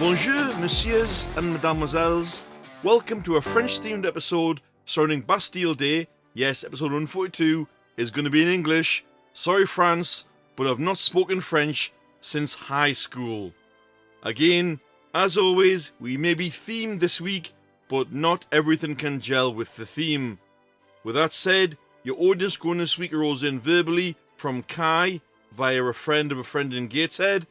Bonjour, messieurs and mademoiselles. Welcome to a French-themed episode surrounding Bastille Day. Yes, episode 142 is going to be in English. Sorry, France, but I've not spoken French since high school. Again, as always, we may be themed this week, but not everything can gel with the theme. With that said, your audience groan this week arose in verbally from Kye via a friend of a friend in Gateshead.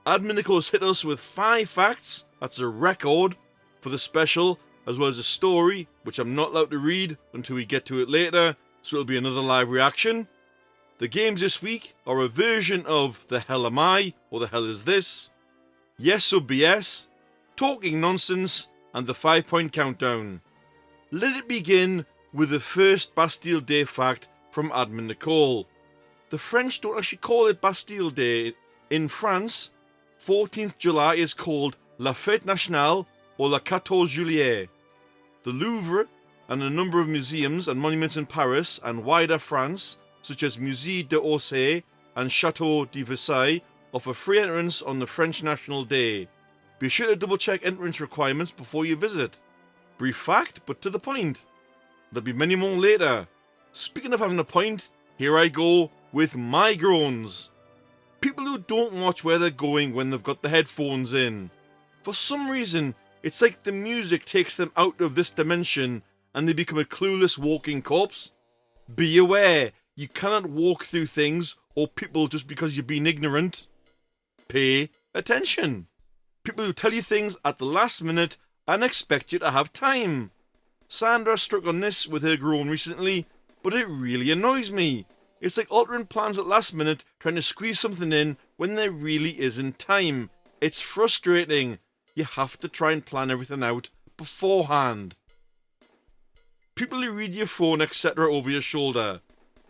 Admin Nicole has hit us with 5 facts, that's a record, for the special, as well as a story, which I'm not allowed to read until we get to it later, so it'll be another live reaction. The games this week are a version of The Hell Am I, or The Hell Is This, Yes or BS, Talking Nonsense, and the 5-point countdown. Let it begin with the first Bastille Day fact from Admin Nicole. The French don't actually call it Bastille Day. In France, 14th July is called La Fête Nationale or La 14 Juillet. The Louvre and a number of museums and monuments in Paris and wider France, such as Musée d'Orsay and Château de Versailles, offer free entrance on the French National Day. Be sure to double check entrance requirements before you visit. Brief fact, but to the point. There'll be many more later. Speaking of having a point, here I go with my groans. People who don't watch where they're going when they've got the headphones in. For some reason, it's like the music takes them out of this dimension and they become a clueless walking corpse. Be aware, you cannot walk through things or people just because you're being ignorant. Pay attention. People who tell you things at the last minute and expect you to have time. Sandra struck on this with her groan recently, but it really annoys me. It's like altering plans at last minute, trying to squeeze something in when there really isn't time. It's frustrating. You have to try and plan everything out beforehand. People who read your phone, etc. over your shoulder.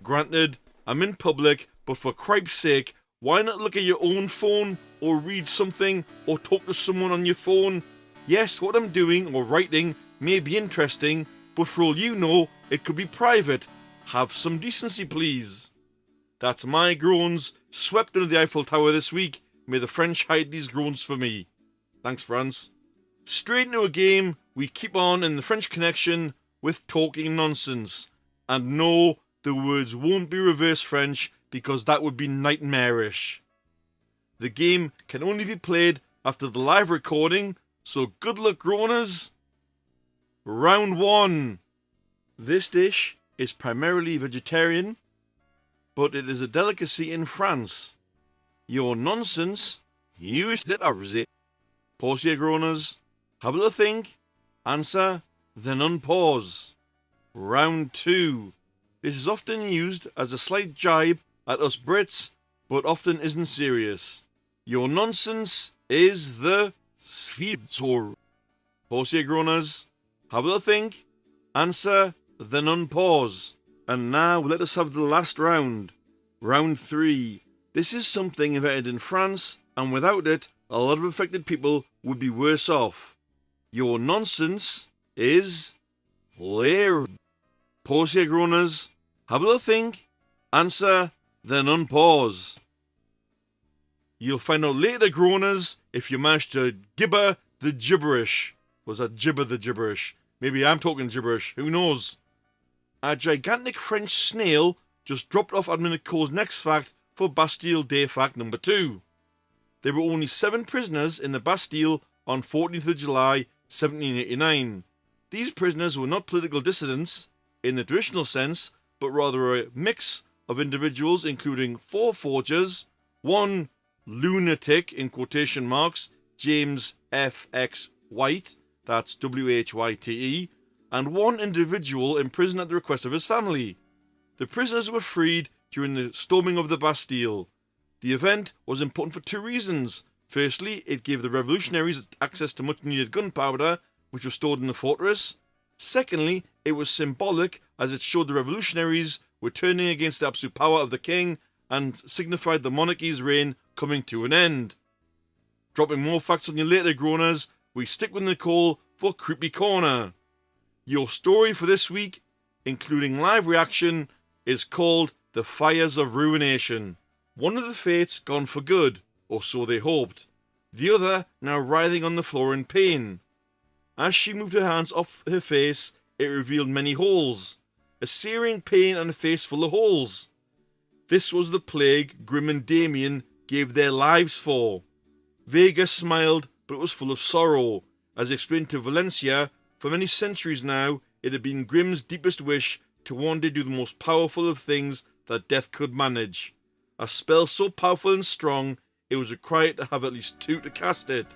Granted, I'm in public, but for cripe's sake, why not look at your own phone, or read something, or talk to someone on your phone? Yes, what I'm doing or writing may be interesting, but for all you know, it could be private. Have some decency, please. That's my groans, swept under the Eiffel Tower this week. May the French hide these groans for me. Thanks, France. Straight into a game, we keep on in the French Connection with Talking Nonsense. And no, the words won't be reverse French because that would be nightmarish. The game can only be played after the live recording, so good luck, groaners. Round 1. This dish is primarily vegetarian, but it is a delicacy in France. Your nonsense, you slip it. Pause your groaners, have a little think, answer, then unpause. Round 2. This is often used as a slight jibe at us Brits, but often isn't serious. Your nonsense is the Svitsor. Pause your groaners, have a little think, answer, then unpause. And now let us have the last round. Round 3. This is something invented in France, and without it, a lot of affected people would be worse off. Your nonsense is Lair. Pause here, groaners. Have a little think, answer, then unpause. You'll find out later, groaners, if you manage to gibber the gibberish. Was that gibber the gibberish? Maybe I'm talking gibberish, who knows? A gigantic French snail just dropped off Admin Nicole's next fact for Bastille Day fact number 2. There were only 7 prisoners in the Bastille on 14th of July 1789. These prisoners were not political dissidents in the traditional sense, but rather a mix of individuals including 4 forgers, 1 lunatic in quotation marks, James F.X. White, that's W-H-Y-T-E, and 1 individual imprisoned at the request of his family. The prisoners were freed during the storming of the Bastille. The event was important for 2 reasons. Firstly, it gave the revolutionaries access to much needed gunpowder, which was stored in the fortress. Secondly, it was symbolic as it showed the revolutionaries were turning against the absolute power of the king and signified the monarchy's reign coming to an end. Dropping more facts on you later, groaners, we stick with Nicole for Creepy Corner. Your story for this week, including live reaction, is called The Fires of Ruination. One of the fates gone for good, or so they hoped. The other now writhing on the floor in pain. As she moved her hands off her face, it revealed many holes. A searing pain and a face full of holes. This was the plague Grim and Damien gave their lives for. Vega smiled, but it was full of sorrow. As explained to Valencia, for many centuries now, it had been Grim's deepest wish to one day do the most powerful of things that death could manage. A spell so powerful and strong, it was required to have at least two to cast it.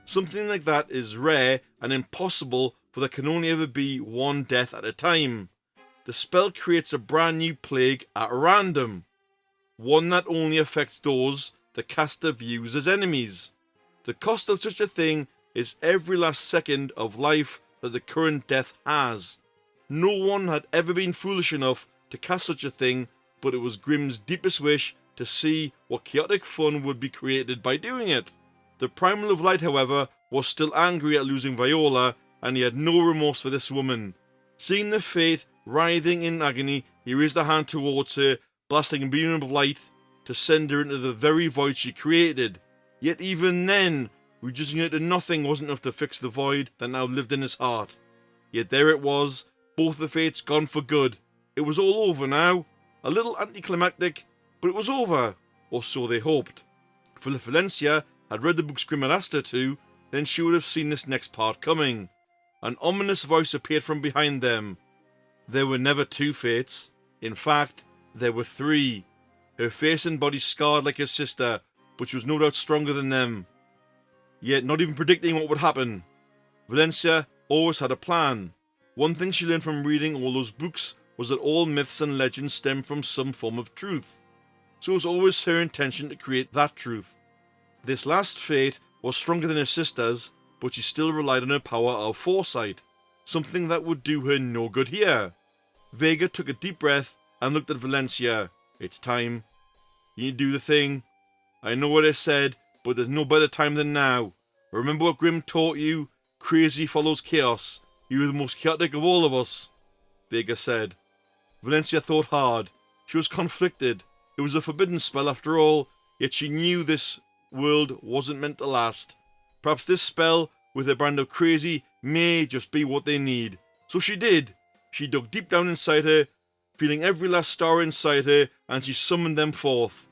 Something like that is rare and impossible, for there can only ever be one death at a time. The spell creates a brand new plague at random. One that only affects those the caster views as enemies. The cost of such a thing is every last second of life that the current death has. No one had ever been foolish enough to cast such a thing, but it was Grim's deepest wish to see what chaotic fun would be created by doing it. The Primal of Light, however, was still angry at losing Viola, and he had no remorse for this woman. Seeing the fate writhing in agony, he raised a hand towards her, blasting a beam of light to send her into the very void she created. Yet even then, reducing her to nothing wasn't enough to fix the void that now lived in his heart. Yet there it was, both the fates gone for good. It was all over now. A little anticlimactic, but it was over, or so they hoped. If Valencia had read the books Grim had asked her to, then she would have seen this next part coming. An ominous voice appeared from behind them. There were never two fates. In fact, there were three. Her face and body scarred like her sister, but she was no doubt stronger than them. Yet not even predicting what would happen. Valencia always had a plan. One thing she learned from reading all those books was that all myths and legends stem from some form of truth. So it was always her intention to create that truth. This last fate was stronger than her sisters, but she still relied on her power of foresight, something that would do her no good here. Vega took a deep breath and looked at Valencia. It's time. You need to do the thing. I know what I said, but there's no better time than now. Remember what Grim taught you? Crazy follows chaos. You are the most chaotic of all of us, Vega said. Valencia thought hard. She was conflicted. It was a forbidden spell after all, yet she knew this world wasn't meant to last. Perhaps this spell, with a brand of crazy, may just be what they need. So she did. She dug deep down inside her, feeling every last star inside her, and she summoned them forth.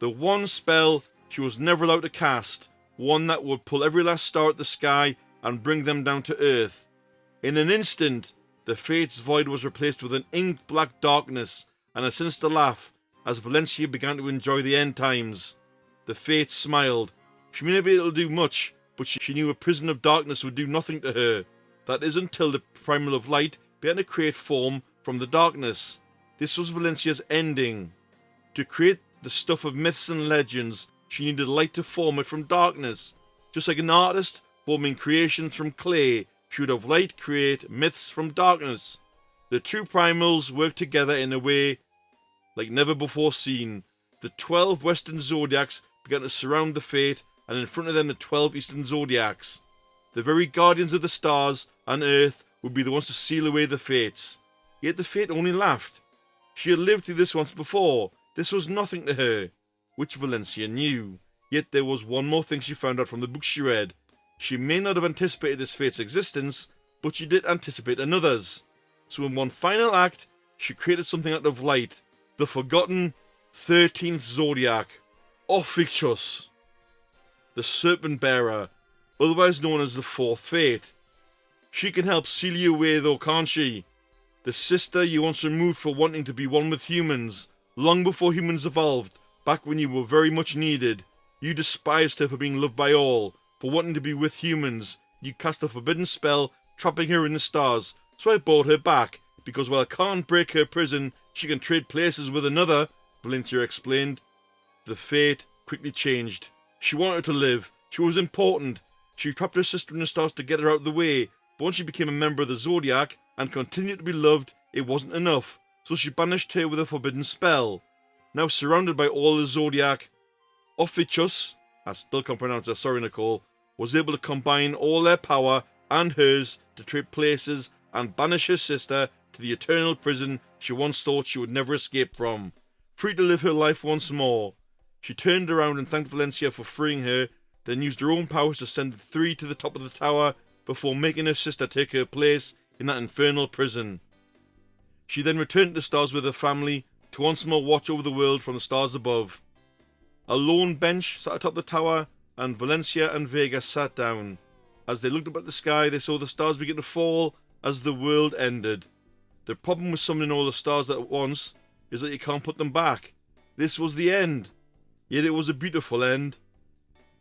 The one spell she was never allowed to cast, one that would pull every last star at the sky and bring them down to earth. In an instant, the Fate's void was replaced with an ink-black darkness and a sinister laugh as Valencia began to enjoy the end times. The Fate smiled. She may not be able to do much, but she knew a prison of darkness would do nothing to her. That is until the Primal of Light began to create form from the darkness. This was Valencia's ending. To create the stuff of myths and legends, she needed light to form it from darkness. Just like an artist forming creations from clay, she would have light create myths from darkness. The two primals worked together in a way like never before seen. The 12 western zodiacs began to surround the Fate, and in front of them the 12 eastern zodiacs. The very guardians of the stars and earth would be the ones to seal away the Fates. Yet the Fate only laughed. She had lived through this once before. This was nothing to her, which Valencia knew. Yet there was one more thing she found out from the books she read. She may not have anticipated this Fate's existence, but she did anticipate another's. So in one final act, she created something out of light, the forgotten 13th Zodiac, Ophiuchus, the Serpent Bearer, otherwise known as the Fourth Fate. She can help seal you away though, can't she? The sister you once removed for wanting to be one with humans, long before humans evolved, back when you were very much needed. You despised her for being loved by all, for wanting to be with humans. You cast a forbidden spell, trapping her in the stars, so I brought her back, because while I can't break her prison, she can trade places with another, Valencia explained. The Fate quickly changed. She wanted to live. She was important. She trapped her sister in the stars to get her out of the way, but once she became a member of the Zodiac and continued to be loved, it wasn't enough, so she banished her with a forbidden spell. Now surrounded by all the Zodiac, Ophiuchus, I still can't pronounce that, sorry Nicole, was able to combine all their power and hers to trade places and banish her sister to the eternal prison she once thought she would never escape from. Free to live her life once more. She turned around and thanked Valencia for freeing her, then used her own powers to send the three to the top of the tower before making her sister take her place in that infernal prison. She then returned to the stars with her family to once more watch over the world from the stars above. A lone bench sat atop the tower, and Valencia and Vega sat down. As they looked up at the sky, they saw the stars begin to fall as the world ended. The problem with summoning all the stars at once is that you can't put them back. This was the end. Yet it was a beautiful end.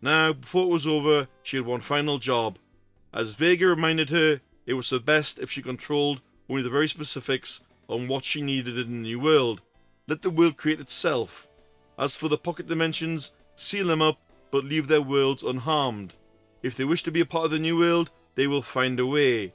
Now, before it was over, she had one final job. As Vega reminded her, it was the best if she controlled only the very specifics on what she needed in the new world. Let the world create itself. As for the pocket dimensions, seal them up, but leave their worlds unharmed. If they wish to be a part of the new world, they will find a way.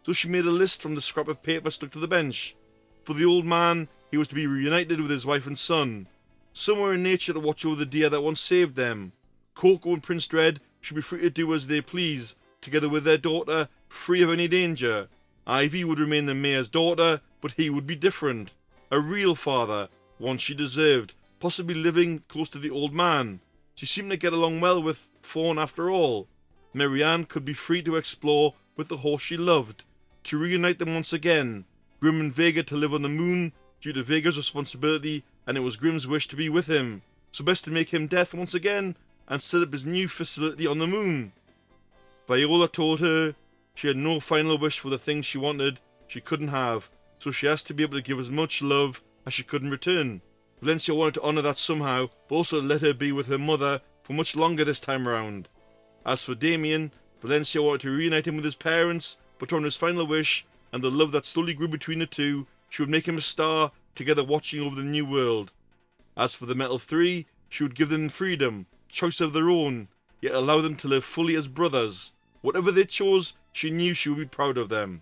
So she made a list from the scrap of paper stuck to the bench. For the old man, he was to be reunited with his wife and son. Somewhere in nature to watch over the deer that once saved them. Coco and Prince Dread should be free to do as they please, together with their daughter, free of any danger. Ivy would remain the mayor's daughter, but he would be different. A real father, one she deserved, possibly living close to the old man. She seemed to get along well with Fawn after all. Marianne could be free to explore with the horse she loved, to reunite them once again. Grim and Vega to live on the moon due to Vega's responsibility, and it was Grim's wish to be with him, so best to make him death once again and set up his new facility on the moon. Viola told her she had no final wish for the things she wanted she couldn't have, so she asked to be able to give as much love as she could in return. Valencia wanted to honour that somehow, but also let her be with her mother for much longer this time around. As for Damien, Valencia wanted to reunite him with his parents, but on his final wish, and the love that slowly grew between the two, she would make him a star, together watching over the new world. As for the Metal Three, she would give them freedom, choice of their own, yet allow them to live fully as brothers. Whatever they chose, she knew she would be proud of them.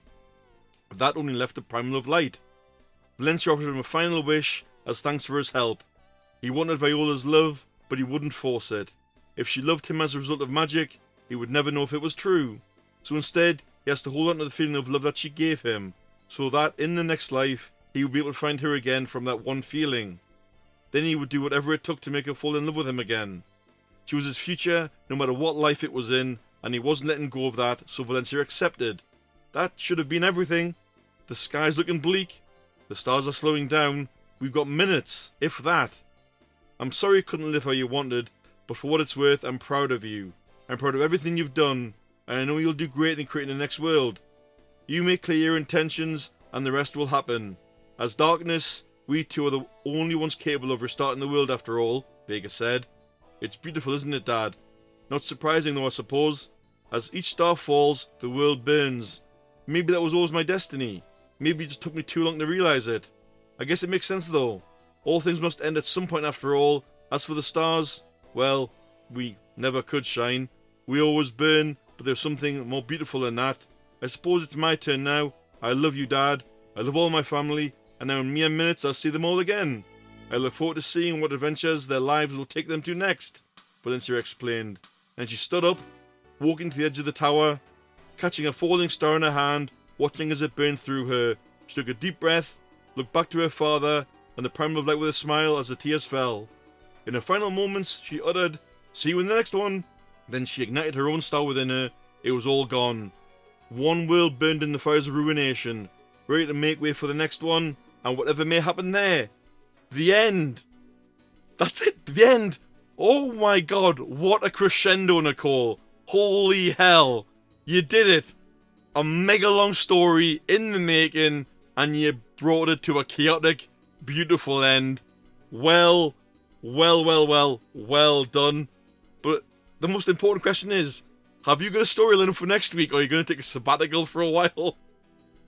That only left the Primal of Light. Valencia offered him a final wish as thanks for his help. He wanted Viola's love, but he wouldn't force it. If she loved him as a result of magic, he would never know if it was true. So instead, he has to hold on to the feeling of love that she gave him, so that in the next life, he would be able to find her again from that one feeling. Then he would do whatever it took to make her fall in love with him again. She was his future, no matter what life it was in, and he wasn't letting go of that, so Valencia accepted. That should have been everything. The sky's looking bleak. The stars are slowing down. We've got minutes, if that. I'm sorry you couldn't live how you wanted, but for what it's worth, I'm proud of you. I'm proud of everything you've done, and I know you'll do great in creating the next world. You make clear your intentions, and the rest will happen. As darkness, we two are the only ones capable of restarting the world after all, Vega said. It's beautiful, isn't it, Dad? Not surprising though, I suppose. As each star falls, the world burns. Maybe that was always my destiny. Maybe it just took me too long to realise it. I guess it makes sense though. All things must end at some point after all. As for the stars, well, we never could shine. We always burn, but there's something more beautiful than that. I suppose it's my turn now. I love you, Dad. I love all my family, and now in mere minutes I'll see them all again. I look forward to seeing what adventures their lives will take them to next, Valencia explained. And she stood up, walking to the edge of the tower, catching a falling star in her hand, watching as it burned through her. She took a deep breath, looked back to her father, and the Primal of Light with a smile as the tears fell. In her final moments, she uttered, "See you in the next one." Then she ignited her own star within her. It was all gone. One world burned in the fires of ruination, ready to make way for the next one, and whatever may happen there. The end. That's it, the end. Oh my god, what a crescendo, Nicole. Holy hell. You did it. A mega long story in the making, and you brought it to a chaotic, beautiful end. Well done. But the most important question is, have you got a story lined up for next week, or are you going to take a sabbatical for a while?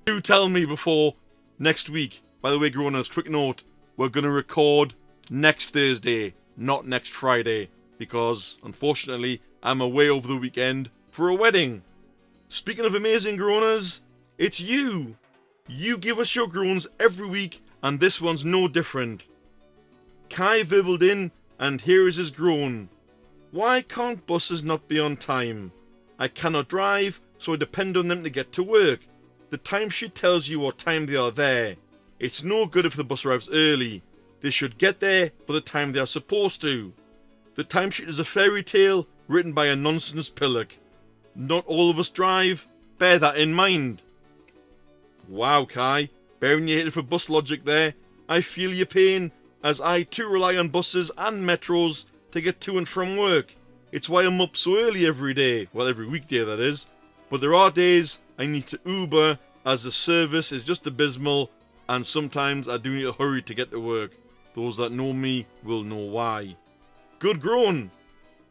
Do tell me before next week. By the way, Groaners, quick note, we're going to record next Thursday, not next Friday. because, unfortunately, I'm away over the weekend for a wedding. Speaking of amazing groaners, it's you! You give us your groans every week, and this one's no different. Kye verballed in, and here is his groan. Why can't buses not be on time? I cannot drive, so I depend on them to get to work. The timesheet tells you what time they are there. It's no good if the bus arrives early. They should get there for the time they are supposed to. The timesheet is a fairy tale written by a nonsense pillock. Not all of us drive. Bear that in mind. Wow, Kye, bearing your hate for bus logic there. I feel your pain, as I too rely on buses and metros to get to and from work. It's why I'm up so early every day. Well, every weekday that is. But there are days I need to Uber, as the service is just abysmal, and sometimes I do need to hurry to get to work. Those that know me will know why. Good groan!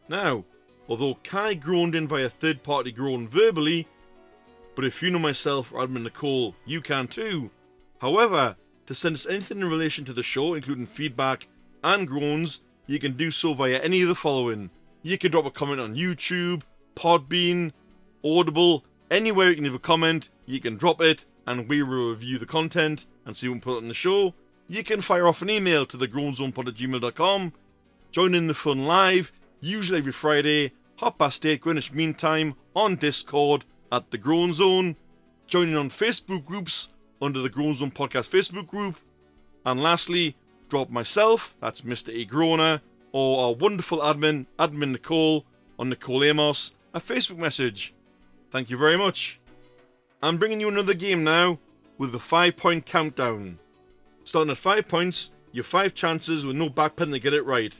Now, although Kye groaned in via third-party groan verbally, but if you know myself or admin Nicole, you can too. However, to send us anything in relation to the show, including feedback and groans, you can do so via any of the following. You can drop a comment on YouTube, Podbean, Audible, anywhere you can leave a comment, you can drop it, and we will review the content and see what we put on the show. You can fire off an email to thegroanzonepod@gmail.com. Join in the fun live, usually every Friday, 8:30 Greenwich Mean Time, on Discord at The Groan Zone. Join in on Facebook groups under the Groan Zone Podcast Facebook group. And lastly, drop myself, that's Mr. E. Groaner, or our wonderful admin Nicole, on Nicole Amos, a Facebook message. Thank you very much. I'm bringing you another game now with the 5-point countdown. Starting at 5 points, you have 5 chances with no backpedal to get it right.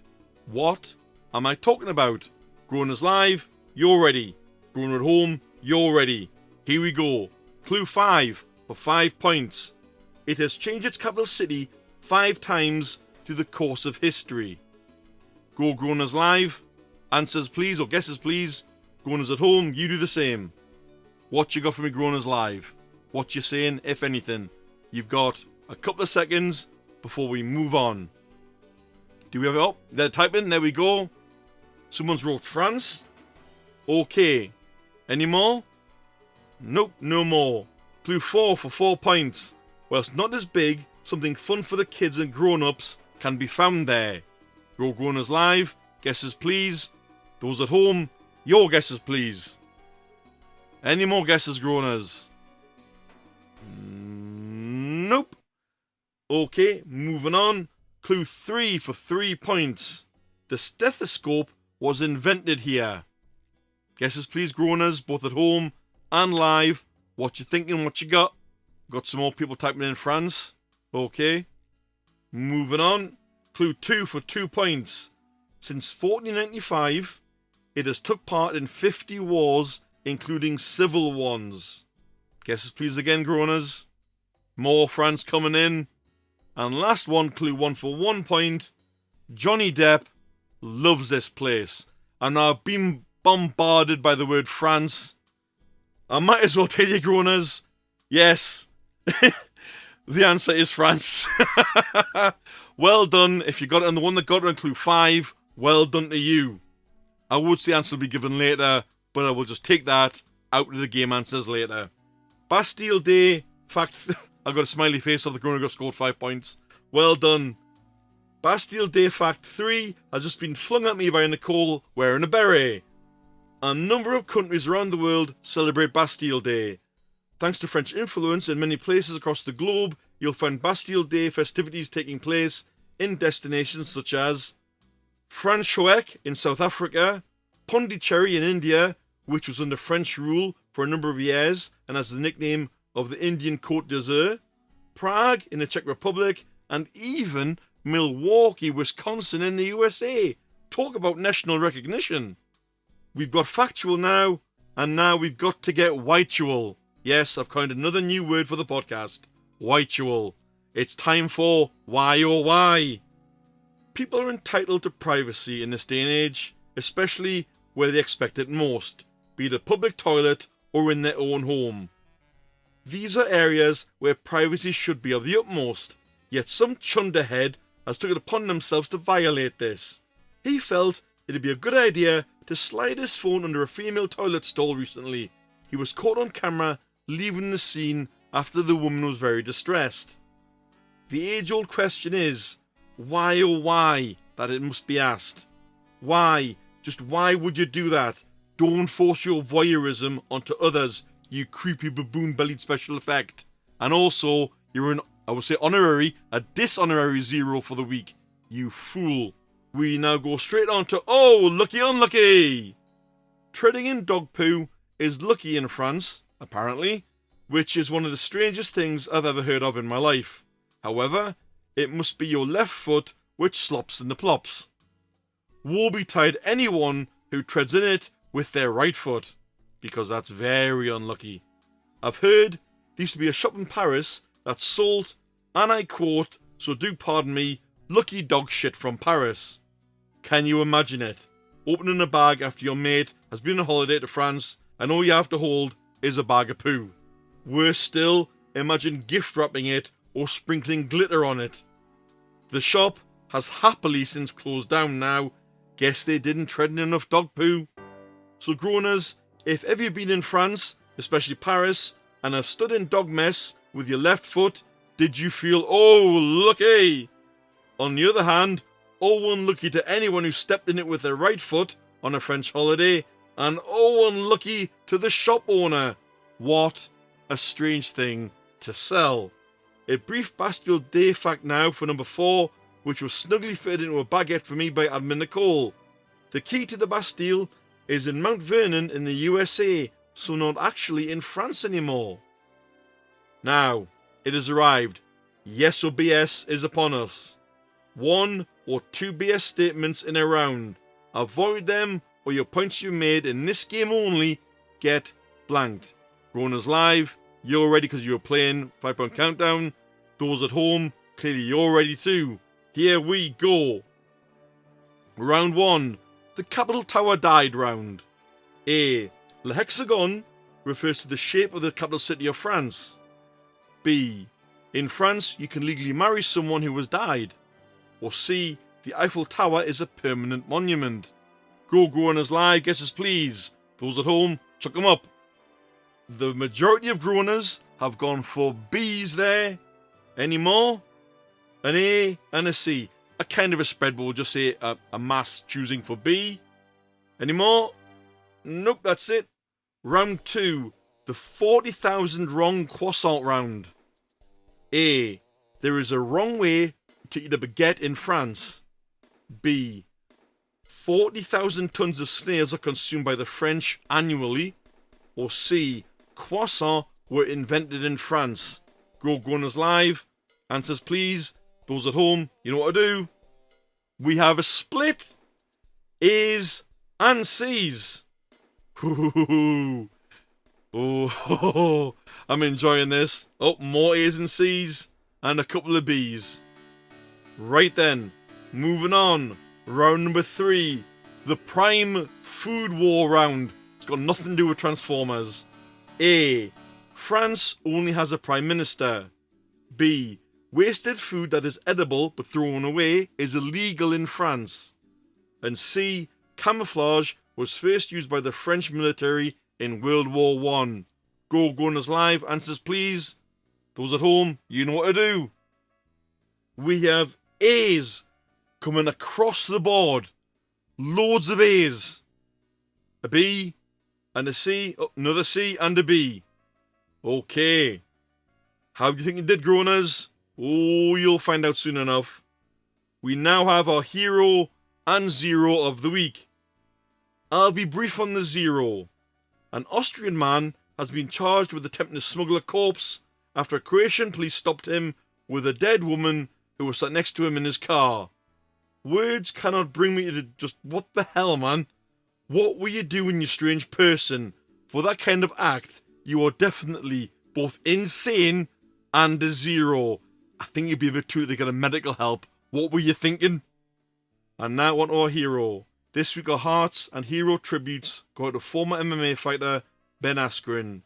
What am I talking about? Groaners live, you're ready. Groaner at home, you're ready. Here we go. Clue 5 for 5 points. It has changed its capital city 5 times through the course of history. Go Groaners live. Answers please, or guesses please. Groaners at home, you do the same. What you got for me, Groaners live? What you saying, if anything? You've got a couple of seconds before we move on. Do we have it up? They're typing, there we go. Someone's wrote France. Okay. Any more? Nope, no more. Clue 4 for 4 points. Well, it's not as big, something fun for the kids and grown-ups can be found there. Go Groaners live. Guesses please. Those at home, your guesses please. Any more guesses, Groaners? Nope. Okay, moving on. Clue 3 for 3 points. The stethoscope was invented here. Guesses please, Groaners, both at home and live. What you thinking, what you got? Got some more people typing in France. Okay. Moving on. Clue 2 for 2 points. Since 1495, it has took part in 50 wars, including civil ones. Guesses please again, Groaners. More France coming in. And last one, clue 1 for 1 point. Johnny Depp loves this place. And I've been bombarded by the word France. I might as well tell you, Groaners. Yes. The answer is France. Well done. If you got it on the one that got it on clue 5, well done to you. I would say the answer will be given later, but I will just take that out of the game answers later. Bastille Day, fact... I got a smiley face of the Groaner got scored 5 points. Well done. Bastille Day fact 3 has just been flung at me by Nicole wearing a beret. A number of countries around the world celebrate Bastille Day. Thanks to French influence in many places across the globe, you'll find Bastille Day festivities taking place in destinations such as Franschhoek in South Africa, Pondicherry in India, which was under French rule for a number of years and has the nickname of the Indian Côte d'Azur, Prague in the Czech Republic, and even Milwaukee, Wisconsin in the USA. Talk about national recognition. We've got factual now, and now we've got to get whitual. Yes, I've coined another new word for the podcast. Whitual. It's time for Why or Why. People are entitled to privacy in this day and age, especially where they expect it most, be it a public toilet or in their own home. These are areas where privacy should be of the utmost, yet some chunderhead has took it upon themselves to violate this. He felt it'd be a good idea to slide his phone under a female toilet stall recently. He was caught on camera leaving the scene after the woman was very distressed. The age-old question is, why oh why, that it must be asked. Why? Just why would you do that? Don't force your voyeurism onto others, you creepy baboon-bellied special effect. And also, you're an, I would say honorary, a dishonorary 0 for the week. You fool. We now go straight on to, oh, lucky unlucky! Treading in dog poo is lucky in France, apparently, which is one of the strangest things I've ever heard of in my life. However, it must be your left foot which slops in the plops. Woe betide anyone who treads in it with their right foot, because that's very unlucky. I've heard there used to be a shop in Paris that sold, and I quote, so do pardon me, lucky dog shit from Paris. Can you imagine it? Opening a bag after your mate has been on holiday to France and all you have to hold is a bag of poo. Worse still, imagine gift wrapping it or sprinkling glitter on it. The shop has happily since closed down now. Guess they didn't tread in enough dog poo. So groaners, if ever you've been in France, especially Paris, and have stood in dog mess with your left foot, did you feel, oh, lucky? On the other hand, oh, unlucky to anyone who stepped in it with their right foot on a French holiday, and oh, unlucky to the shop owner. What a strange thing to sell. A brief Bastille day fact now for number 4, which was snugly fitted into a baguette for me by admin Nicole. The key to the Bastille is in Mount Vernon in the USA, so not actually in France anymore. Now, it has arrived. Yes or BS is upon us. 1 or 2 BS statements in a round. Avoid them or your points you made in this game only get blanked. Groaners live, you're ready because you were playing 5-point countdown. Those at home, clearly you're ready too. Here we go. Round 1, the Capital Tower died round. A. Le hexagon refers to the shape of the capital city of France. B. In France, you can legally marry someone who has died. Or C. The Eiffel Tower is a permanent monument. Go groaners live, guesses please. Those at home, chuck them up. The majority of groaners have gone for B's there. Any more? An A and a C. A kind of a spread, but we'll just say a mass choosing for B. Any more? Nope, that's it. Round 2. The 40,000 wrong croissant round. A. There is a wrong way to eat a baguette in France. B. 40,000 tons of snails are consumed by the French annually. Or C. Croissants were invented in France. Go groaners live. Answers please. Those at home, you know what to do. We have a split. A's and C's. Oh, I'm enjoying this. Oh, more A's and C's and a couple of B's. Right then, moving on. Round number 3, the prime food war round. It's got nothing to do with Transformers. A. France only has a prime minister. B. Wasted food that is edible but thrown away is illegal in France. And C. Camouflage was first used by the French military in World War I. Go groaners live, answers please. Those at home, you know what to do. We have A's coming across the board. Loads of A's. A B and a C, oh, another C and a B. Okay. How do you think you did, groaners? Oh, you'll find out soon enough. We now have our hero and zero of the week. I'll be brief on the zero. An Austrian man has been charged with attempting to smuggle a corpse after Croatian police stopped him with a dead woman who was sat next to him in his car. Words cannot bring me to just what the hell, man? What were you doing, you strange person? For that kind of act, you are definitely both insane and a zero. I think you'd be a bit too late to get a medical help. What were you thinking? And now on to our hero. This week our hearts and hero tributes go out to former MMA fighter Ben Askren.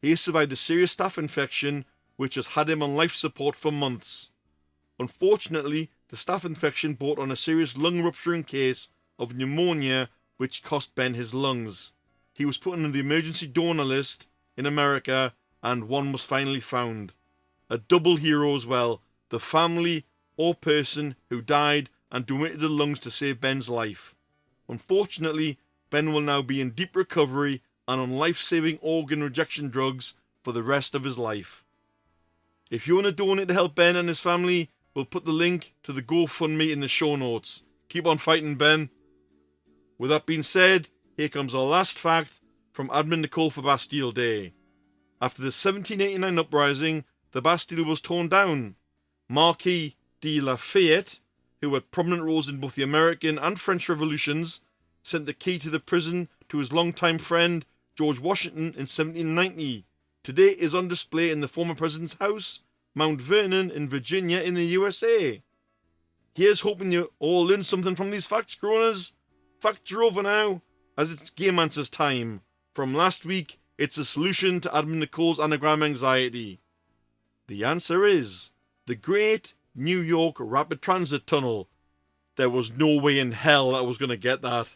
He has survived a serious staph infection which has had him on life support for months. Unfortunately, the staph infection brought on a serious lung rupturing case of pneumonia, which cost Ben his lungs. He was put on the emergency donor list in America, and one was finally found. A double hero as well, the family or person who died and donated the lungs to save Ben's life. Unfortunately, Ben will now be in deep recovery and on life-saving organ rejection drugs for the rest of his life. If you want to donate to help Ben and his family, we'll put the link to the GoFundMe in the show notes. Keep on fighting, Ben. With that being said, here comes our last fact from Admin Nicole for Bastille Day. After the 1789 uprising, the Bastille was torn down. Marquis de Lafayette, who had prominent roles in both the American and French revolutions, sent the key to the prison to his longtime friend George Washington in 1790. Today is on display in the former president's house, Mount Vernon in Virginia in the USA. Here's hoping you all learned something from these facts, groaners. Facts are over now, as it's Game Answers time. From last week, it's a solution to Admin Nicole's anagram anxiety. The answer is the Great New York Rapid Transit Tunnel. There was no way in hell I was going to get that.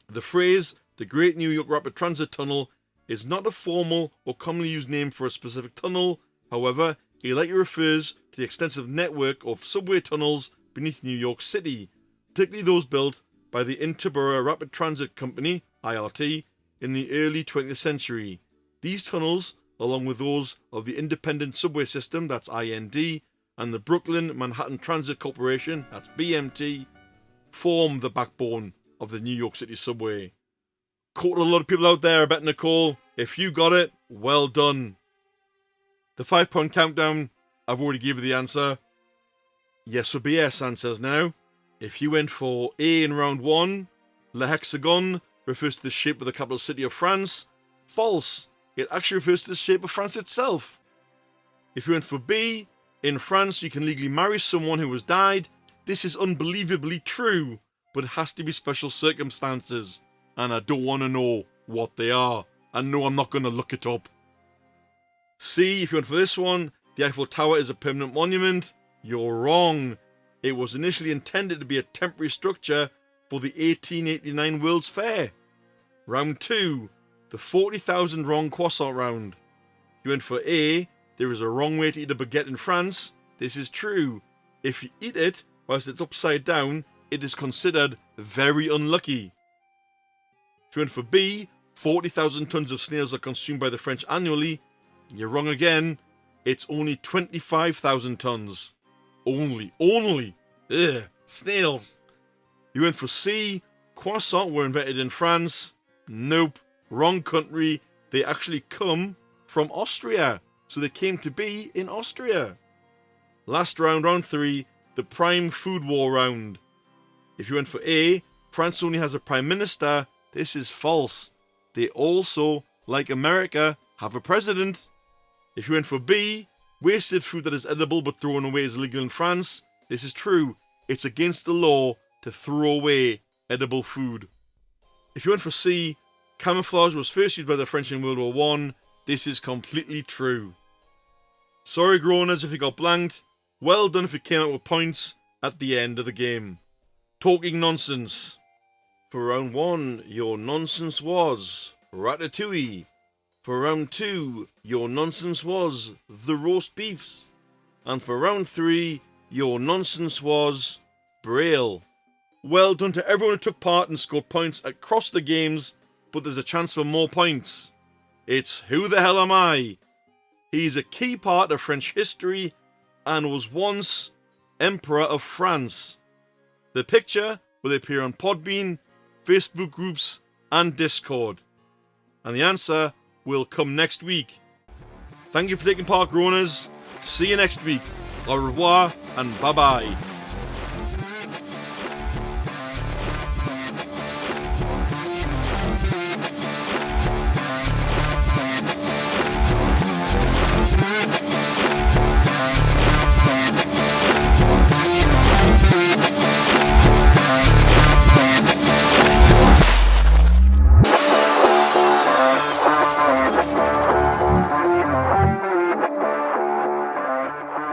The phrase, the Great New York Rapid Transit Tunnel, is not a formal or commonly used name for a specific tunnel. However, it likely refers to the extensive network of subway tunnels beneath New York City, particularly those built by the Interborough Rapid Transit Company, IRT, in the early 20th century. These tunnels, along with those of the Independent Subway System, that's IND, and the Brooklyn Manhattan Transit Corporation, that's BMT, form the backbone of the New York City subway. Caught a lot of people out there, I bet, Nicole. If you got it, well done. The 5-point countdown, I've already given you the answer. Yes or BS answers now. If you went for A in round 1, Le Hexagon refers to the shape of the capital city of France. False. It actually refers to the shape of France itself. If you went for B, in France you can legally marry someone who has died. This is unbelievably true, but it has to be special circumstances, and I don't want to know what they are. And no, I'm not going to look it up. C, if you went for this one, the Eiffel Tower is a permanent monument. You're wrong. It was initially intended to be a temporary structure for the 1889 World's Fair. Round 2, the 40,000 wrong croissant round. You went for A, there is a wrong way to eat a baguette in France. This is true. If you eat it whilst it's upside down, it is considered very unlucky. If you went for B, 40,000 tons of snails are consumed by the French annually. You're wrong again. It's only 25,000 tons. Only. Ugh, snails. You went for C, croissants were invented in France. Nope, wrong country. They actually come from Austria. So they came to be in Austria. Last round, round 3, the prime food war round. If you went for A, France only has a prime minister. This is false. They also, like America, have a president. If you went for B, wasted food that is edible but thrown away is illegal in France. This is true. It's against the law to throw away edible food. If you went for C, camouflage was first used by the French in World War I. This is completely true. Sorry, groaners, if you got blanked. Well done if you came out with points at the end of the game. Talking nonsense. For round 1, your nonsense was ratatouille. For round 2, your nonsense was the roast beefs. And for round 3, your nonsense was Braille. Well done to everyone who took part and scored points across the games, but there's a chance for more points. It's Who the Hell Am I? He's a key part of French history and was once Emperor of France. The picture will appear on Podbean, Facebook groups and Discord. And the answer will come next week. Thank you for taking part, groaners. See you next week. Au revoir and bye-bye.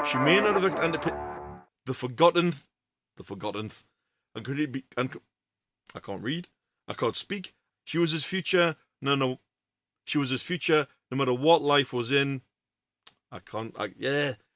She may not have the forgotten, and could it be, and I can't read. I can't speak. She was his future. No. She was his future no matter what life was in. Yeah.